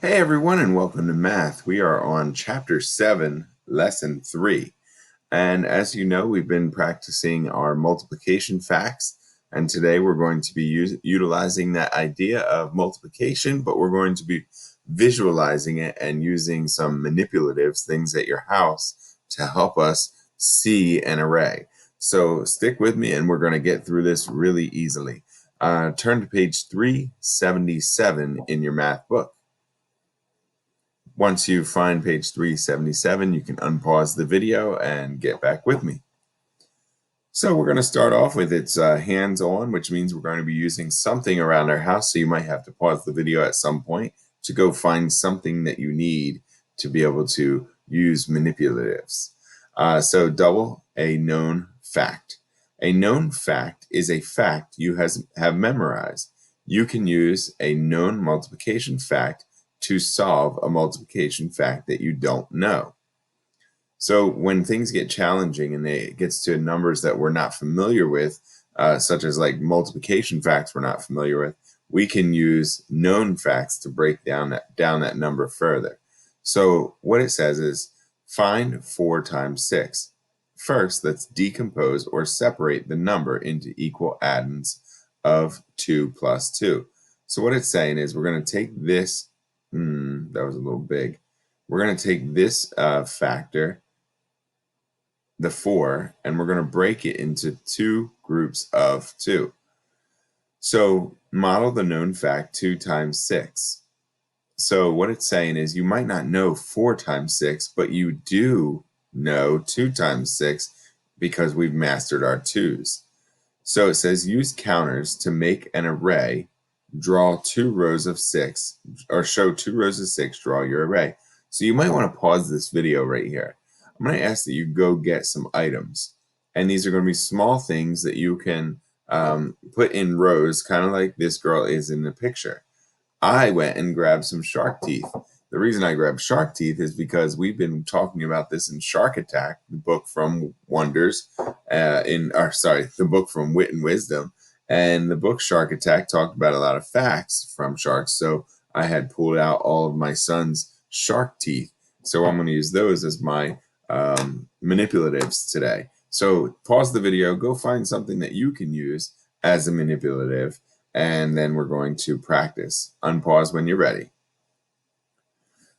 Hey everyone, and welcome to Math. We are on Chapter 7, Lesson 3. And as you know, we've been practicing our multiplication facts. And today we're going to be utilizing that idea of multiplication, but we're going to be visualizing it and using some manipulatives, things at your house, to help us see an array. So stick with me and we're going to get through this really easily. Turn to page 377 in your math book. Once you find page 377, you can unpause the video and get back with me. So we're going to start off with it's hands-on, which means we're going to be using something around our house. So you might have to pause the video at some point to go find something that you need to be able to use manipulatives. So double a known fact. A known fact is a fact you have memorized. You can use a known multiplication fact to solve a multiplication fact that you don't know. So when things get challenging and it gets to numbers that we're not familiar with, such as like multiplication facts we're not familiar with, we can use known facts to break down that number further. So what it says is find 4 times 6. First, let's decompose or separate the number into equal addends of 2 plus 2. So what it's saying is we're going to take this that was a little big. We're going to take this factor, the 4, and we're going to break it into 2 groups of 2. So model the known fact 2 times 6. So what it's saying is you might not know 4 times 6, but you do know 2 times 6 because we've mastered our 2's. So it says use counters to make an array. Draw 2 rows of 6, or show 2 rows of 6, draw your array. So you might want to pause this video right here. I'm going to ask that you go get some items. And these are going to be small things that you can put in rows, kind of like this girl is in the picture. I went and grabbed some shark teeth. The reason I grabbed shark teeth is because we've been talking about this in Shark Attack, the book from Wonders, the book from Wit and Wisdom. And the book Shark Attack talked about a lot of facts from sharks. So I had pulled out all of my son's shark teeth. So I'm going to use those as my manipulatives today. So pause the video, go find something that you can use as a manipulative, and then we're going to practice. Unpause when you're ready.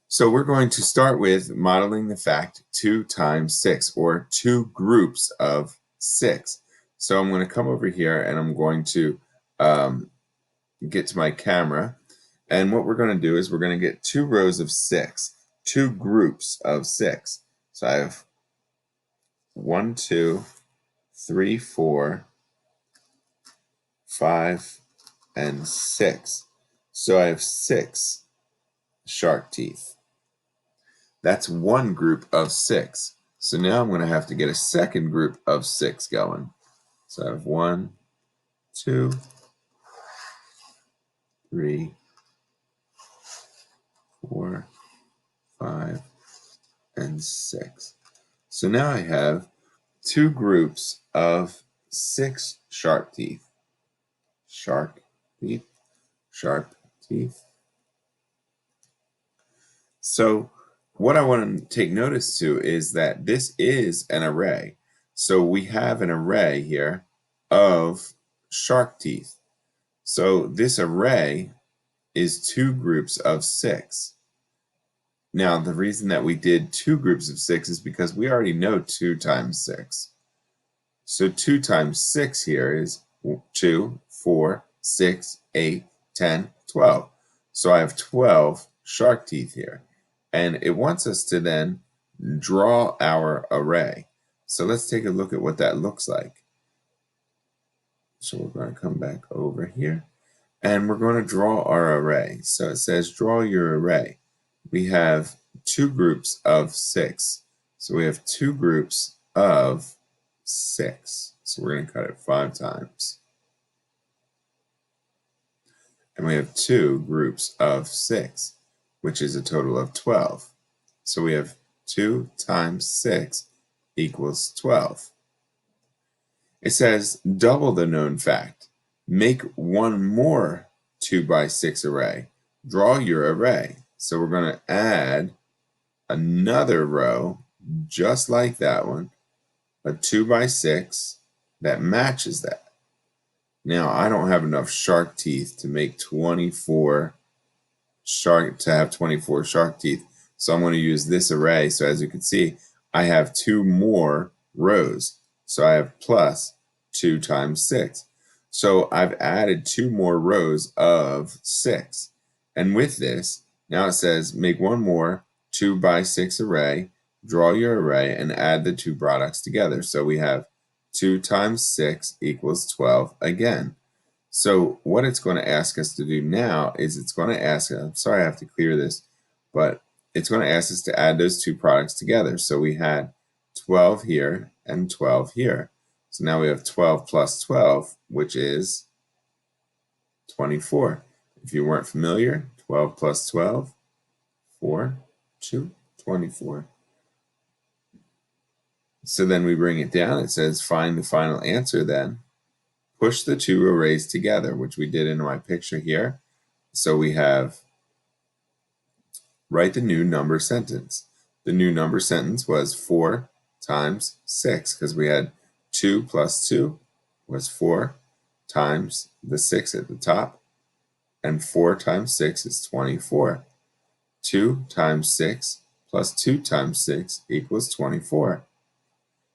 So we're going to start with modeling the fact 2 times 6, or 2 groups of 6. So I'm going to come over here and I'm going to get to my camera. And what we're going to do is we're going to get 2 rows of 6, 2 groups of 6. So I have 1, 2, 3, 4, 5, and 6. So I have 6 shark teeth. That's 1 group of 6. So now I'm going to have to get a second group of 6 going. So I have 1, 2, 3, 4, 5, and 6. So now I have 2 groups of 6 shark teeth. Shark teeth, sharp teeth. So what I want to take notice to is that this is an array. So we have an array here of shark teeth. So this array is 2 groups of 6. Now, the reason that we did 2 groups of 6 is because we already know 2 times 6. So 2 times 6 here is 2, 4, 6, 8, 10, 12. So I have 12 shark teeth here. And it wants us to then draw our array. So let's take a look at what that looks like. So we're going to come back over here and we're going to draw our array. So it says draw your array. We have 2 groups of 6. So we have 2 groups of 6. So we're going to cut it 5 times. And we have 2 groups of 6, which is a total of 12. So we have 2 times 6 equals 12. It says double the known fact. Make one more 2 by 6 array. Draw your array. So we're going to add another row just like that one, a 2 by 6 that matches that. Now I don't have enough shark teeth to make 24 shark teeth. So I'm going to use this array. So as you can see, I have 2 more rows. So I have plus 2 times 6. So I've added 2 more rows of 6. And with this, now it says make one more 2 by 6 array, draw your array, and add the 2 products together. So we have 2 times 6 equals 12 again. So what it's going to ask us to do now is it's going to ask, I'm sorry I have to clear this, but it's going to ask us to add those 2 products together. So we had 12 here and 12 here. So now we have 12 plus 12, which is 24. If you weren't familiar, 12 plus 12, 4, 2, 24. So then we bring it down. It says find the final answer then. Push the 2 arrays together, which we did in my picture here. So we have write the new number sentence. The new number sentence was 4 times 6 because we had 2 plus 2 was 4 times the 6 at the top, and 4 times 6 is 24. 2 times 6 plus 2 times 6 equals 24.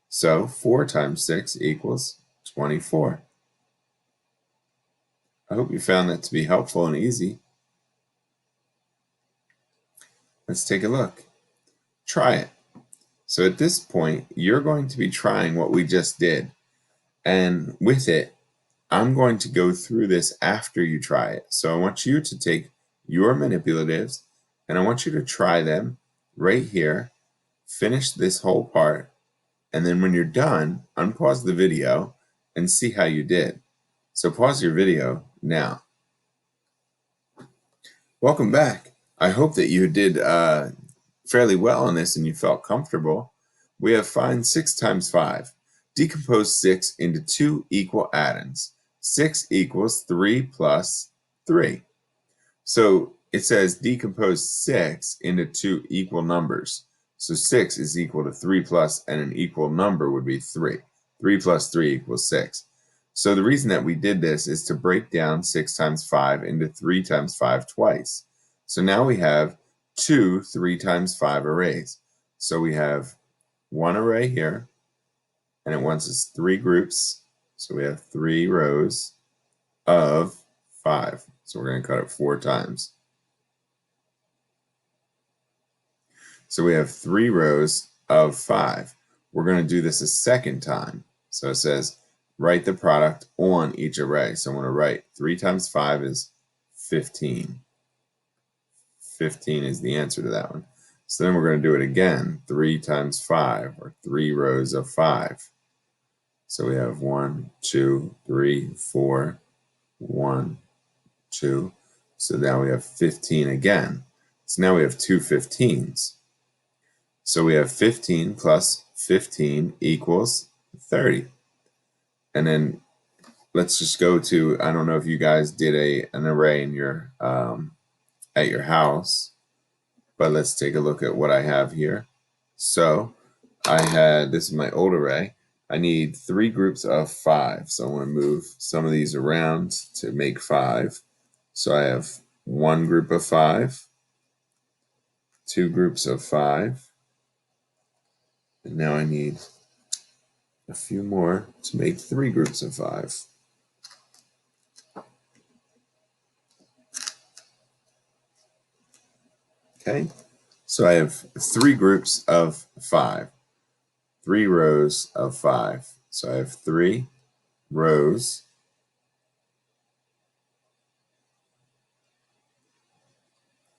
So 4 times 6 equals 24. I hope you found that to be helpful and easy. Let's take a look. Try it. So at this point, you're going to be trying what we just did. And with it, I'm going to go through this after you try it. So I want you to take your manipulatives and I want you to try them right here, finish this whole part, and then when you're done, unpause the video and see how you did. So pause your video now. Welcome back. I hope that you did fairly well on this and you felt comfortable. We have find 6 times 5. Decompose 6 into 2 equal addends. 6 equals 3 plus 3. So it says decompose 6 into 2 equal numbers. So 6 is equal to 3 plus, and an equal number would be 3. 3 plus 3 equals 6. So the reason that we did this is to break down 6 times 5 into 3 times 5 twice. So now we have 2 3 times 5 arrays. So we have one array here, and it wants us 3 groups. So we have 3 rows of 5. So we're going to cut it 4 times. So we have 3 rows of 5. We're going to do this a second time. So it says write the product on each array. So I'm going to write 3 times 5 is 15. 15 is the answer to that one. So then we're going to do it again. 3 times 5, or 3 rows of 5. So we have 1, 2, 3, 4, 1, 2. So now we have 15 again. So now we have 2 15s. So we have 15 plus 15 equals 30. And then let's just go to, I don't know if you guys did an array in your at your house, but let's take a look at what I have here. So I had, this is my old array. I need 3 groups of 5. So I'm going to move some of these around to make 5. So I have 1 group of 5, 2 groups of 5, and now I need a few more to make 3 groups of 5. Okay, so I have 3 groups of 5, 3 rows of 5. So I have 3 rows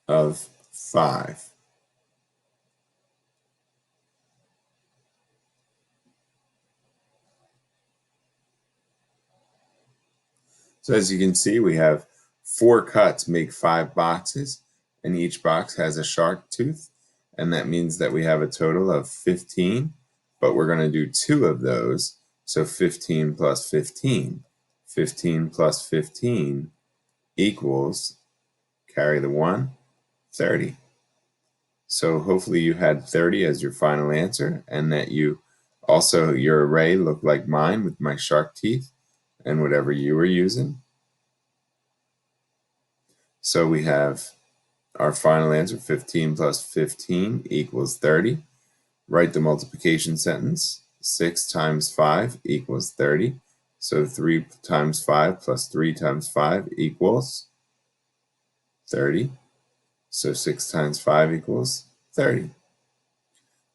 of 5. So as you can see, we have 4 cuts make 5 boxes, and each box has a shark tooth, and that means that we have a total of 15, but we're going to do 2 of those, so 15 plus 15. 15 plus 15 equals, carry the 1, 30. So hopefully you had 30 as your final answer, and that you also, your array looked like mine with my shark teeth and whatever you were using. So we have our final answer, 15 plus 15 equals 30. Write the multiplication sentence. 6 times 5 equals 30. So 3 times 5 plus 3 times 5 equals 30. So 6 times 5 equals 30.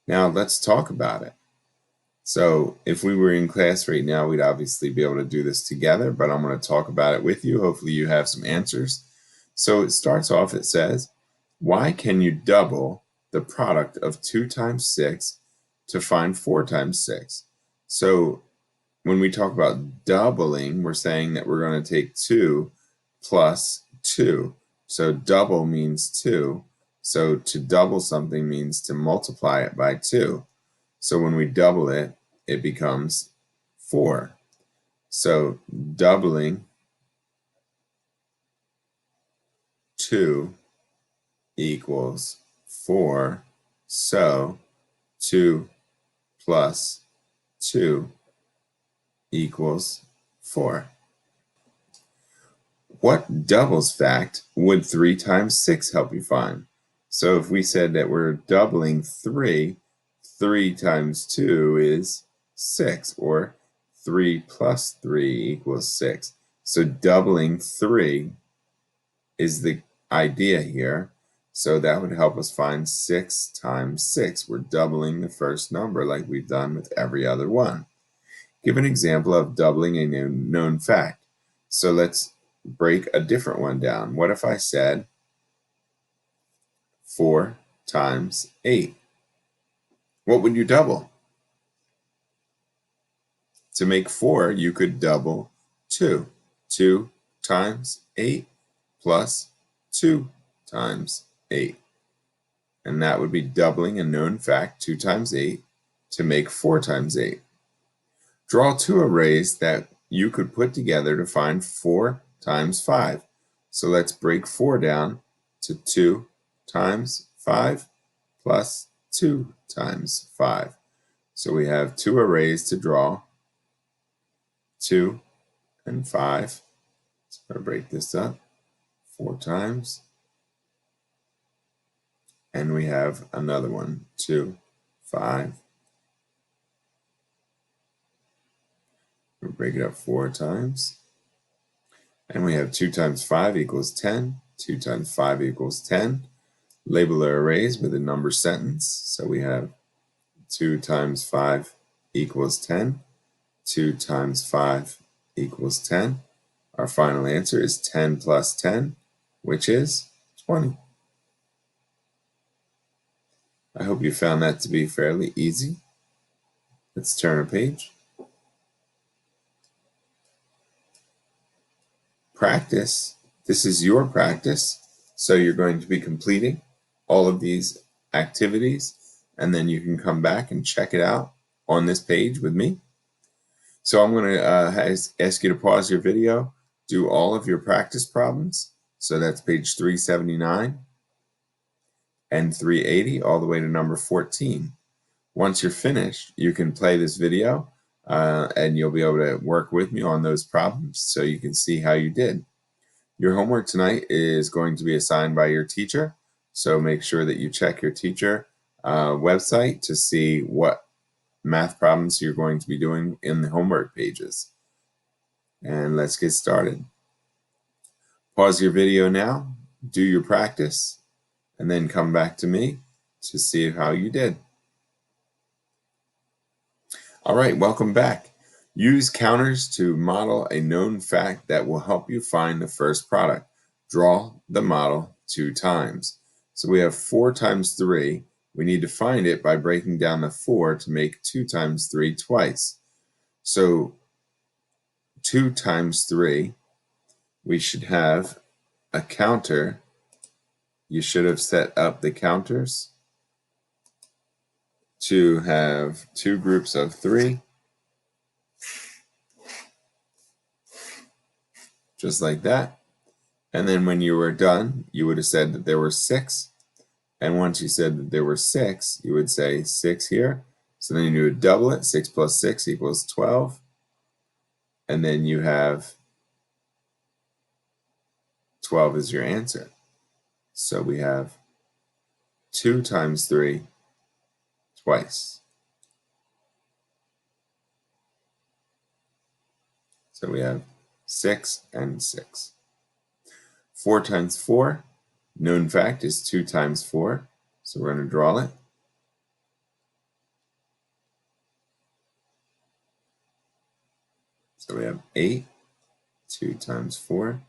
Now let's talk about it. So if we were in class right now, we'd obviously be able to do this together, but I'm going to talk about it with you. Hopefully you have some answers. So it starts off, it says, why can you double the product of 2 times 6 to find 4 times 6? So when we talk about doubling, we're saying that we're going to take 2 plus 2. So double means 2. So to double something means to multiply it by 2. So when we double it, it becomes 4. So doubling 2 equals 4. So 2 plus 2 equals 4. What doubles fact would 3 times 6 help you find? So if we said that we're doubling 3, 3 times 2 is 6, or 3 plus 3 equals 6. So doubling 3 is the idea here. So that would help us find 6 times 6. We're doubling the first number like we've done with every other one. Give an example of doubling a known fact. So let's break a different one down. What if I said 4 times 8? What would you double? To make 4, you could double 2. 2 times 8 plus 2 times 8. And that would be doubling a known fact, 2 times 8, to make 4 times 8. Draw 2 arrays that you could put together to find 4 times 5. So let's break 4 down to 2 times 5 plus 2 times 5. So we have 2 arrays to draw, 2 and 5. So I'm going to break this up 4 times. And we have another one, 2, 5. We'll break it up 4 times. And we have 2 times 5 equals 10. 2 times 5 equals 10. Label our arrays with a number sentence. So we have 2 times 5 equals 10. 2 times 5 equals 10. Our final answer is 10 plus 10, which is 20. I hope you found that to be fairly easy. Let's turn a page. Practice. This is your practice. So you're going to be completing all of these activities, and then you can come back and check it out on this page with me. So I'm going to ask you to pause your video, do all of your practice problems. So that's page 379 and 380 all the way to number 14. Once you're finished, you can play this video and you'll be able to work with me on those problems so you can see how you did. Your homework tonight is going to be assigned by your teacher, so make sure that you check your teacher website to see what math problems you're going to be doing in the homework pages. And let's get started. Pause your video now, do your practice, and then come back to me to see how you did. All right, welcome back. Use counters to model a known fact that will help you find the first product. Draw the model 2 times. So we have 4 times 3. We need to find it by breaking down the 4 to make 2 times 3 twice. So 2 times 3, we should have a counter. You should have set up the counters to have 2 groups of 3. Just like that. And then when you were done, you would have said that there were 6 And once you said that there were 6, you would say 6 here. So then you would double it. 6 plus 6 equals 12. And then you have 12 is your answer. So we have 2 times 3 twice. So we have 6 and 6. 4 times 4, known fact, is 2 times 4. So we're going to draw it. So we have 8. 2 times 4.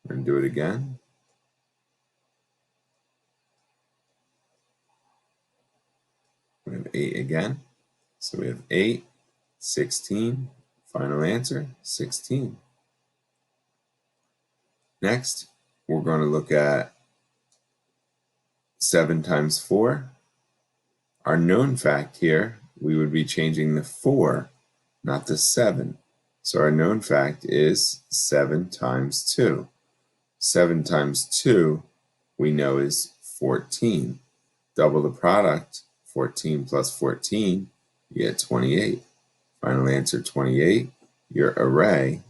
We're going to do it again. We have 8 again. So we have 8, 16. Final answer, 16. Next, we're going to look at 7 times 4. Our known fact here, we would be changing the 4, not the 7. So our known fact is 7 times 2. 7 times 2, we know, is 14. Double the product, 14 plus 14, you get 28. Final answer, 28. Your array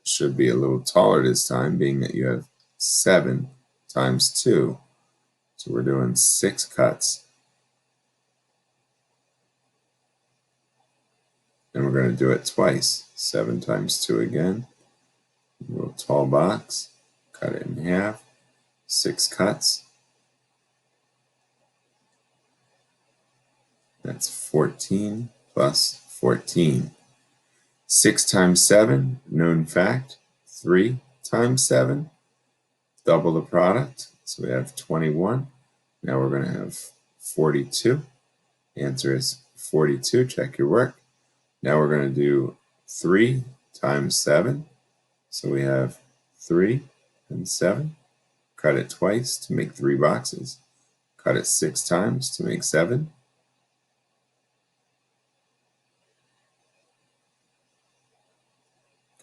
should be a little taller this time, being that you have 7 times 2. So we're doing 6 cuts. And we're going to do it twice. 7 times 2 again. A little tall box. Cut it in half. 6 cuts. That's 14 plus 14. 6 times 7, known fact. 3 times 7. Double the product. So we have 21. Now we're going to have 42. Answer is 42. Check your work. Now we're going to do 3 times 7. So we have 3 and 7. Cut it twice to make 3 boxes. Cut it 6 times to make 7.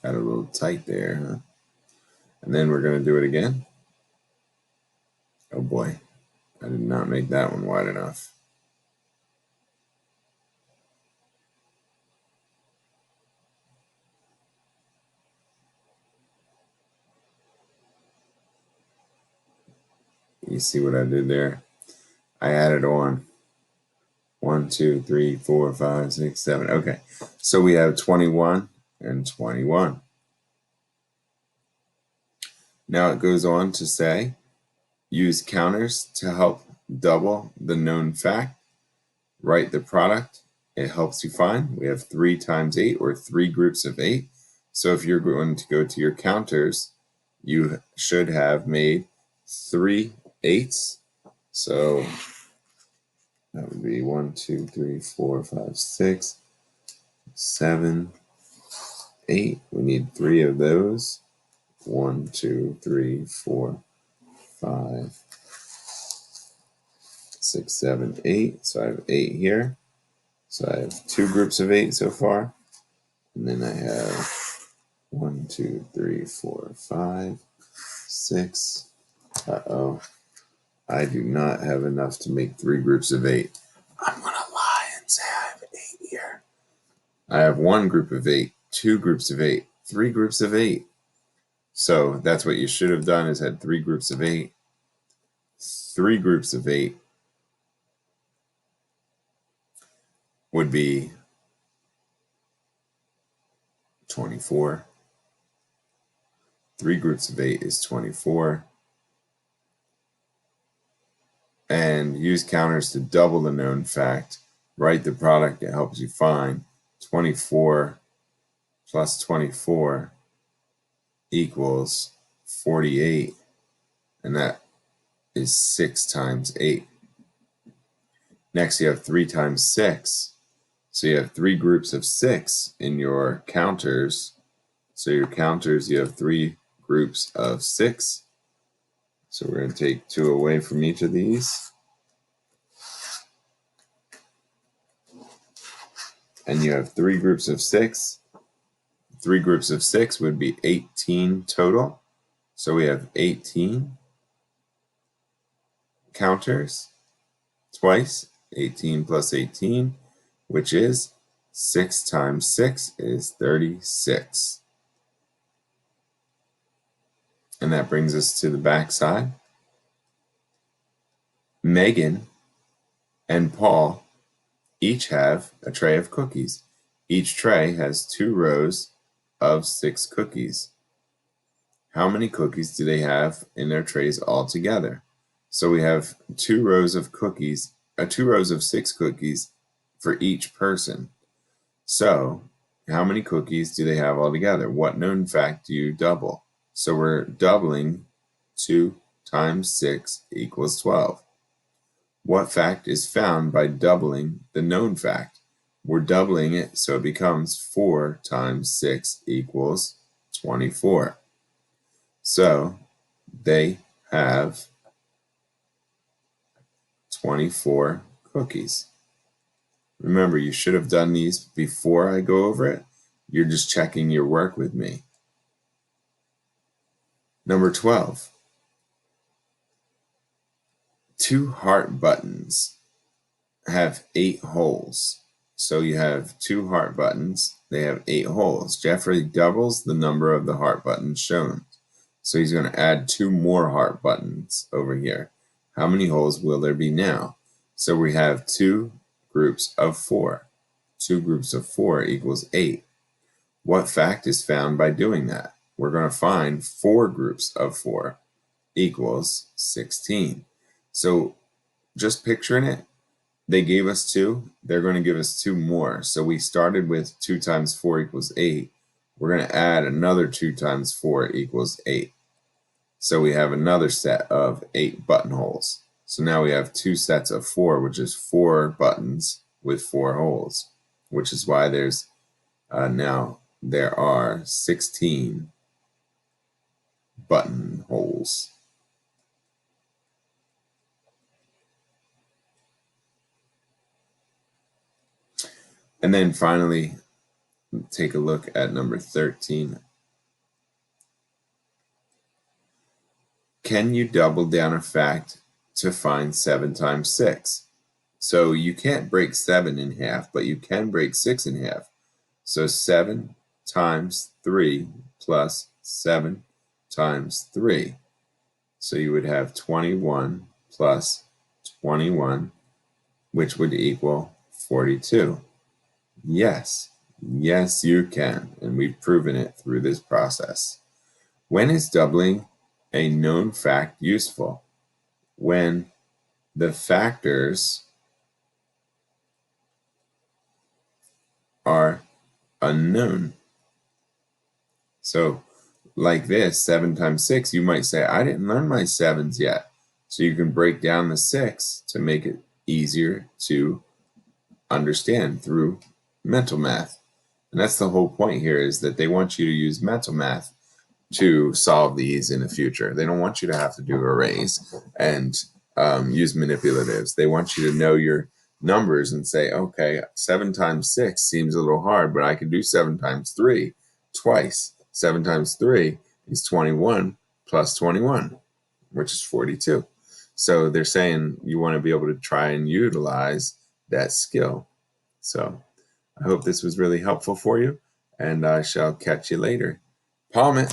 Got a little tight there, huh? And then we're going to do it again. Oh boy, I did not make that one wide enough. You see what I did there? I added on 1, 2, 3, 4, 5, 6, 7. Okay, so we have 21 and 21. Now it goes on to say, use counters to help double the known fact. Write the product. It helps you find. We have 3 times 8, or 3 groups of 8. So if you're going to go to your counters, you should have made 3 8s. So that would be 1, 2, 3, 4, 5, 6, 7, 8. We need 3 of those. 1, 2, 3, 4, 5, 6, 7, 8. So I have 8 here. So I have 2 groups of 8 so far. And then I have 1, 2, 3, 4, 5, 6. Uh-oh. I do not have enough to make 3 groups of 8. I'm going to lie and say I have 8 here. I have 1 group of 8, 2 groups of 8, 3 groups of 8. So that's what you should have done, is had 3 groups of 8. 3 groups of 8 would be 24. 3 groups of 8 is 24. And use counters to double the known fact. Write the product. It helps you find 24 plus 24 equals 48. And that is 6 times 8. Next, you have 3 times 6. So you have 3 groups of 6 in your counters. So your counters, you have 3 groups of 6. So we're going to take 2 away from each of these. And you have 3 groups of 6. 3 groups of 6 would be 18 total. So we have 18 counters. twice 18 plus 18, which is 6 times 6 is 36. And that brings us to the back side. Megan and Paul each have a tray of cookies. Each tray has 2 rows of 6 cookies. How many cookies do they have in their trays altogether? So we have 2 rows of cookies, 2 rows of 6 cookies for each person. So how many cookies do they have altogether? What known fact do you double? So we're doubling 2 times 6 equals 12. What fact is found by doubling the known fact? We're doubling it, so it becomes 4 times 6 equals 24. So they have 24 cookies. Remember, you should have done these before I go over it. You're just checking your work with me. Number 12. 2 heart buttons have 8 holes. So you have 2 heart buttons. They have 8 holes. Jeffrey doubles the number of the heart buttons shown. So he's going to add 2 more heart buttons over here. How many holes will there be now? So we have 2 groups of 4. 2 groups of 4 equals 8. What fact is found by doing that? We're going to find 4 groups of 4 equals 16. So just picturing it, they gave us 2. They're going to give us 2 more. So we started with 2 times 4 equals 8. We're going to add another 2 times 4 equals 8. So we have another set of 8 buttonholes. So now we have 2 sets of 4, which is 4 buttons with 4 holes, which is why there's now there are 16 buttonholes. And then finally, take a look at number 13. Can you double down a fact to find 7 times 6? So you can't break 7 in half, but you can break 6 in half. So 7 times 3 plus 7 times 3. So you would have 21 plus 21, which would equal 42. Yes, yes you can, and we've proven it through this process. When is doubling a known fact useful? When the factors are unknown. So like this, 7 times 6, you might say, I didn't learn my 7s yet. So you can break down the 6 to make it easier to understand through mental math. And that's the whole point here, is that they want you to use mental math to solve these in the future. They don't want you to have to do arrays and use manipulatives. They want you to know your numbers and say, okay, 7 times 6 seems a little hard, but I can do 7 times 3 twice. 7 times 3 is 21 plus 21, which is 42. So they're saying you want to be able to try and utilize that skill. So I hope this was really helpful for you, and I shall catch you later. Palm it.